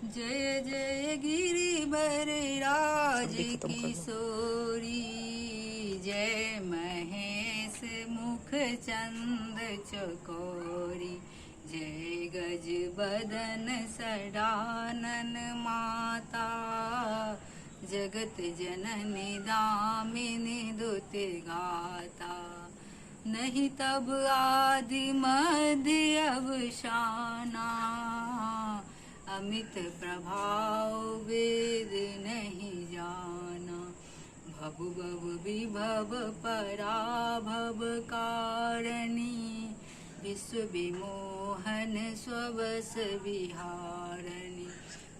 जय जय गिरिवर राज किशोरी, जय महेश मुख चंद चकोरी, जय गज बदन सडानन माता, जगत जननी दामिनी दुति गाता। नहीं तब आदि मध्य अवसाना, अमित प्रभाव वेद नहीं जाना। भव भव विभव पराभव कारिणी, विश्व विमोहन स्वबस विहारिणी।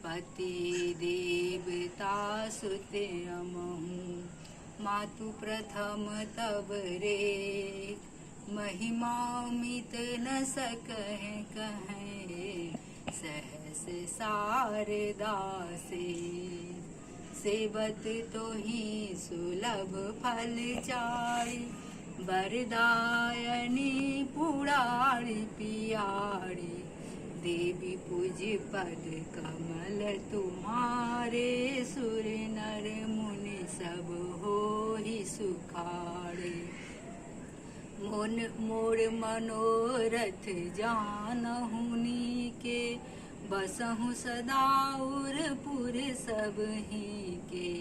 पति देवता सुते अमहु, मातु प्रथम तब रे। महिमामित न सकह कहें, सहस शारदा से। सेवत तो ही सुलभ फल चारि, वरदायनी पुरारी पियारी। देवी पूज पद कमल तुम्हारे, सुर नर मुनि सब होहि सुखारे। मोर मनोरथ जानहु नीके, बसहु सदा उरपुर सबहि के।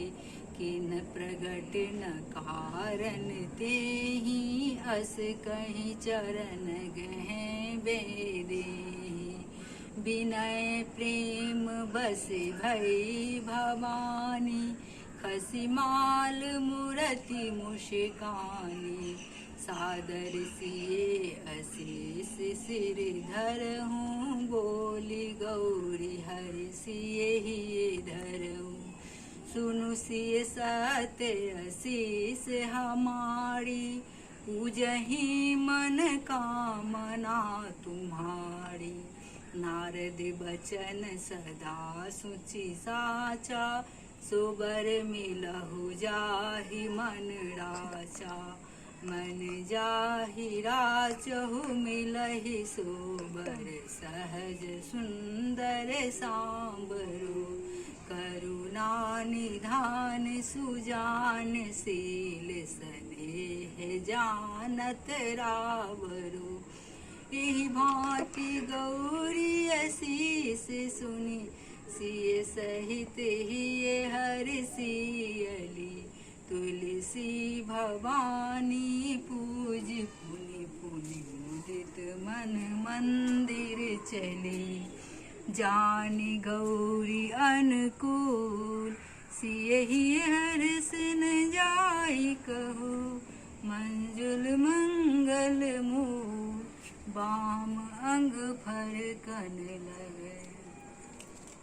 किन प्रगट न कारण तेहि, अस कहि चरण गहें बेदेहि। विनय प्रेम बस भई भवानी, खसी माल मूरति मुस्कानी। सादर सिए असीस सिर धरहूँ, बोली गौरी हरि सिए ही धरहूँ। सुनु सिए सत्य असीस हमारी, पूजहि मन कामना तुम्हारी। नारद बचन सदा सुचि साचा, सोबर मिलहु जाहि मन राचा। मन जाहि राचहु मिलहि सोबर, सहज सुंदर सांबरो। करुणा निधान सुजान शील, स्नेह जानत रावरो। एहि भांति गौरी असीस सुनी, सिय सहित हिय हरसियली। तुलसी भवानी पूज पुनि पुनि, मुदित मन मंदिर चली। जानि गौरी अनुकूल, सिय ही हर्ष न जाई कहू। मंजुल मंगल मूल, बाम अंग फर कन लगे।